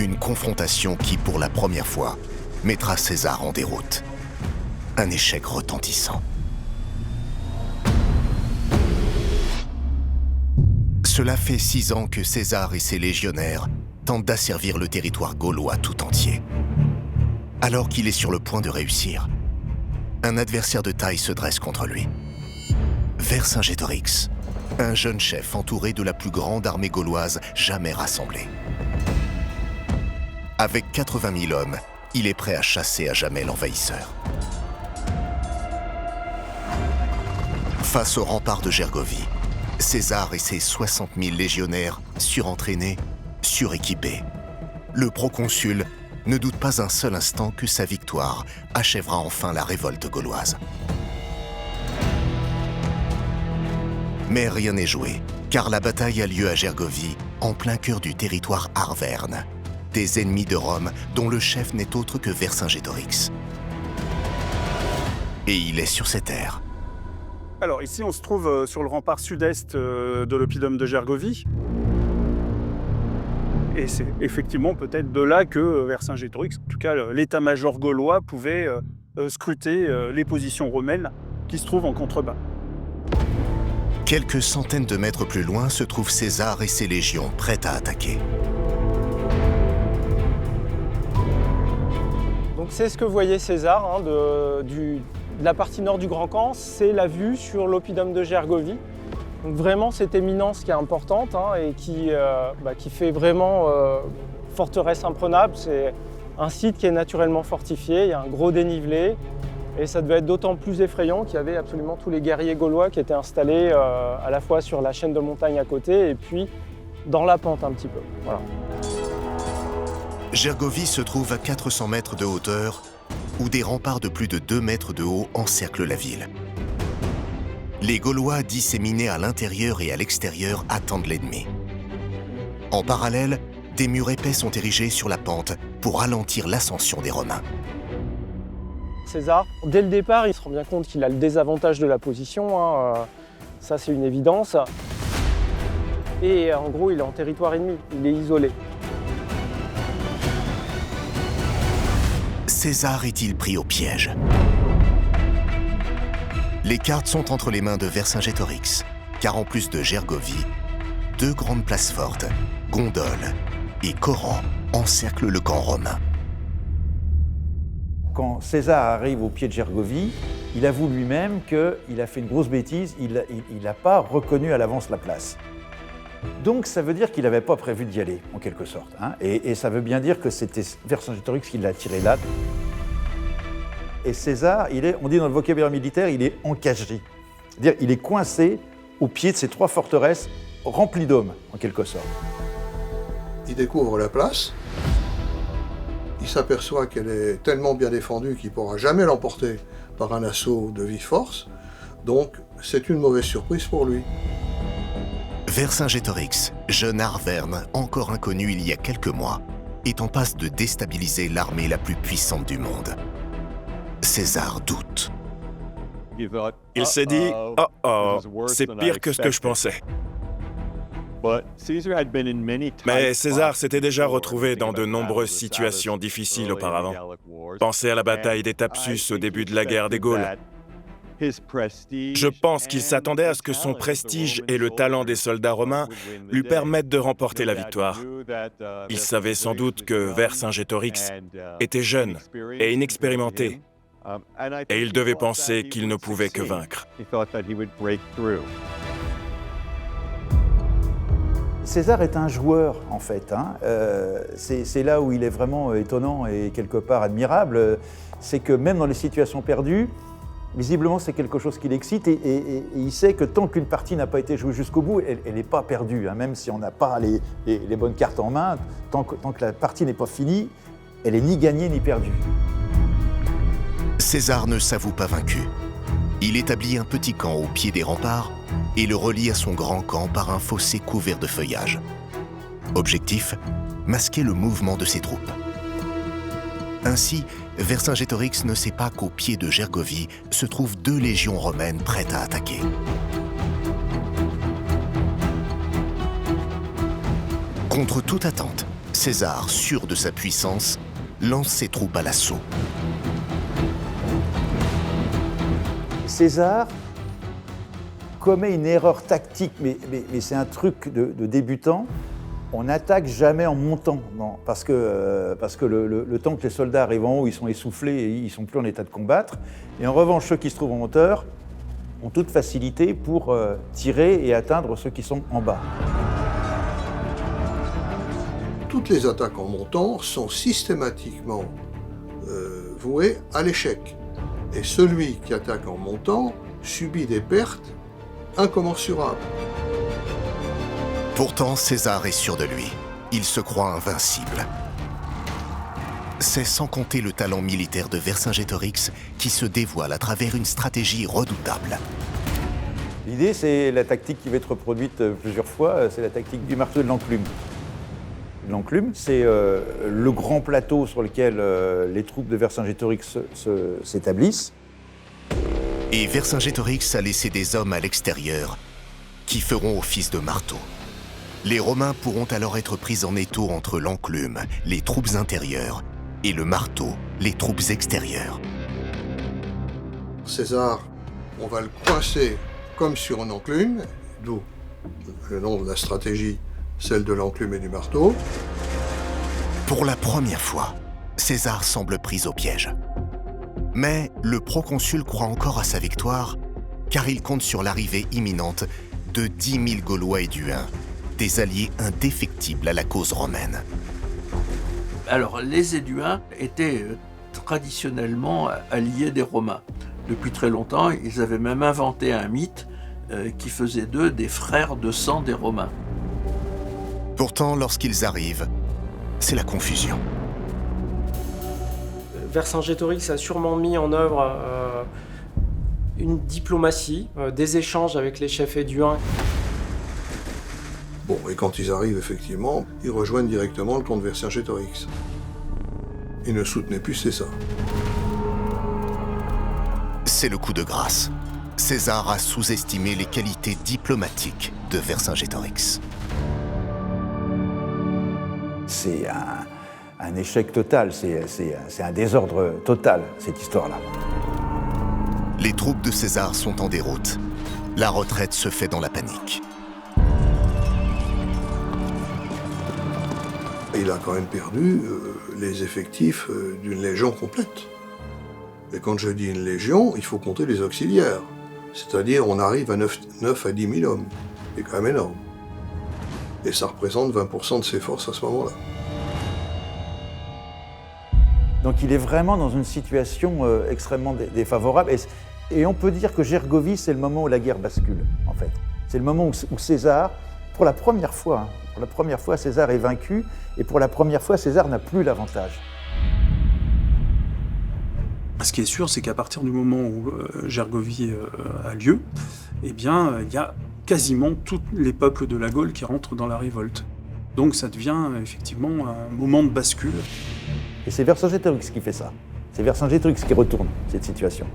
Une confrontation qui, pour la première fois, mettra César en déroute. Un échec retentissant. Cela fait 6 ans que César et ses légionnaires tentent d'asservir le territoire gaulois tout entier. Alors qu'il est sur le point de réussir, un adversaire de taille se dresse contre lui. Vercingétorix, un jeune chef entouré de la plus grande armée gauloise jamais rassemblée. Avec 80 000 hommes, il est prêt à chasser à jamais l'envahisseur. Face au rempart de Gergovie, César et ses 60 000 légionnaires, surentraînés, suréquipés. Le proconsul ne doute pas un seul instant que sa victoire achèvera enfin la révolte gauloise. Mais rien n'est joué, car la bataille a lieu à Gergovie, en plein cœur du territoire arverne, des ennemis de Rome dont le chef n'est autre que Vercingétorix. Et il est sur ses terres. Alors ici, on se trouve sur le rempart sud-est de l'oppidum de Gergovie. Et c'est effectivement peut-être de là que Vercingétorix, en tout cas l'état-major gaulois, pouvait scruter les positions romaines qui se trouvent en contrebas. Quelques centaines de mètres plus loin se trouvent César et ses légions prêtes à attaquer. Donc c'est ce que voyait César de la partie nord du Grand Camp, c'est la vue sur l'oppidum de Gergovie. Donc vraiment cette éminence qui est importante et qui fait vraiment forteresse imprenable. C'est un site qui est naturellement fortifié, il y a un gros dénivelé et ça devait être d'autant plus effrayant qu'il y avait absolument tous les guerriers gaulois qui étaient installés à la fois sur la chaîne de montagnes à côté et puis dans la pente un petit peu. Voilà. Gergovie se trouve à 400 mètres de hauteur, où des remparts de plus de 2 mètres de haut encerclent la ville. Les Gaulois disséminés à l'intérieur et à l'extérieur attendent l'ennemi. En parallèle, des murs épais sont érigés sur la pente pour ralentir l'ascension des Romains. César, dès le départ, il se rend bien compte qu'il a le désavantage de la position, ça c'est une évidence. Et en gros, il est en territoire ennemi, il est isolé. César est-il pris au piège? Les cartes sont entre les mains de Vercingétorix, car en plus de Gergovie, 2 grandes places fortes, Gondole et Coran, encerclent le camp romain. Quand César arrive au pied de Gergovie, il avoue lui-même qu'il a fait une grosse bêtise, il n'a pas reconnu à l'avance la place. Donc ça veut dire qu'il n'avait pas prévu d'y aller, en quelque sorte. Et ça veut bien dire que c'était Vercingétorix qui l'a tiré là. Et César, on dit dans le vocabulaire militaire, il est encagé. C'est-à-dire il est coincé au pied de ces 3 forteresses remplies d'hommes, en quelque sorte. Il découvre la place, il s'aperçoit qu'elle est tellement bien défendue qu'il ne pourra jamais l'emporter par un assaut de vive force, donc c'est une mauvaise surprise pour lui. Vercingétorix, jeune arverne encore inconnu il y a quelques mois, est en passe de déstabiliser l'armée la plus puissante du monde. César doute. Il s'est dit « Oh, c'est pire que ce que je pensais ». Mais César s'était déjà retrouvé dans de nombreuses situations difficiles auparavant. Pensez à la bataille des Thapsus au début de la guerre des Gaules. Je pense qu'il s'attendait à ce que son prestige et le talent des soldats romains lui permettent de remporter la victoire. Il savait sans doute que Vercingétorix était jeune et inexpérimenté, et il devait penser qu'il ne pouvait que vaincre. César est un joueur, en fait. C'est là où il est vraiment étonnant et quelque part admirable. C'est que même dans les situations perdues, visiblement, c'est quelque chose qui l'excite et il sait que tant qu'une partie n'a pas été jouée jusqu'au bout, elle n'est pas perdue. Même si on n'a pas les bonnes cartes en main, tant que la partie n'est pas finie, elle n'est ni gagnée ni perdue. César ne s'avoue pas vaincu. Il établit un petit camp au pied des remparts et le relie à son grand camp par un fossé couvert de feuillage. Objectif, masquer le mouvement de ses troupes. Ainsi, Vercingétorix ne sait pas qu'au pied de Gergovie se trouvent 2 légions romaines prêtes à attaquer. Contre toute attente, César, sûr de sa puissance, lance ses troupes à l'assaut. César commet une erreur tactique, mais c'est un truc de débutant. On n'attaque jamais en montant, non, parce que le temps que les soldats arrivent en haut, ils sont essoufflés et ils ne sont plus en état de combattre. Et en revanche, ceux qui se trouvent en hauteur ont toute facilité pour tirer et atteindre ceux qui sont en bas. Toutes les attaques en montant sont systématiquement vouées à l'échec. Et celui qui attaque en montant subit des pertes incommensurables. Pourtant, César est sûr de lui. Il se croit invincible. C'est sans compter le talent militaire de Vercingétorix qui se dévoile à travers une stratégie redoutable. L'idée, c'est la tactique qui va être reproduite plusieurs fois, c'est la tactique du marteau de l'enclume. L'enclume, c'est le grand plateau sur lequel les troupes de Vercingétorix s'établissent. Et Vercingétorix a laissé des hommes à l'extérieur qui feront office de marteau. Les Romains pourront alors être pris en étau entre l'enclume, les troupes intérieures, et le marteau, les troupes extérieures. César, on va le coincer comme sur une enclume, d'où le nom de la stratégie, celle de l'enclume et du marteau. Pour la première fois, César semble pris au piège. Mais le proconsul croit encore à sa victoire, car il compte sur l'arrivée imminente de 10 000 Gaulois et Huns, des alliés indéfectibles à la cause romaine. Alors, les Éduins étaient traditionnellement alliés des Romains. Depuis très longtemps, ils avaient même inventé un mythe qui faisait d'eux des frères de sang des Romains. Pourtant, lorsqu'ils arrivent, c'est la confusion. Vercingétorix a sûrement mis en œuvre une diplomatie, des échanges avec les chefs éduins. Bon, et quand ils arrivent, effectivement, ils rejoignent directement le camp de Vercingétorix. Ils ne soutenaient plus César. C'est le coup de grâce. César a sous-estimé les qualités diplomatiques de Vercingétorix. C'est un échec total, c'est un désordre total, cette histoire-là. Les troupes de César sont en déroute. La retraite se fait dans la panique. Il a quand même perdu les effectifs d'une légion complète. Et quand je dis une légion, il faut compter les auxiliaires. C'est-à-dire, on arrive à 9 à 10 000 hommes. C'est quand même énorme. Et ça représente 20% de ses forces à ce moment-là. Donc il est vraiment dans une situation extrêmement défavorable. Et on peut dire que Gergovie, c'est le moment où la guerre bascule, en fait. C'est le moment où César, pour la première fois, César est vaincu, et pour la première fois, César n'a plus l'avantage. Ce qui est sûr, c'est qu'à partir du moment où Gergovie a lieu, eh bien, il y a quasiment tous les peuples de la Gaule qui rentrent dans la révolte. Donc ça devient effectivement un moment de bascule. Et c'est Vercingétorix qui fait ça. C'est Vercingétorix qui retourne cette situation.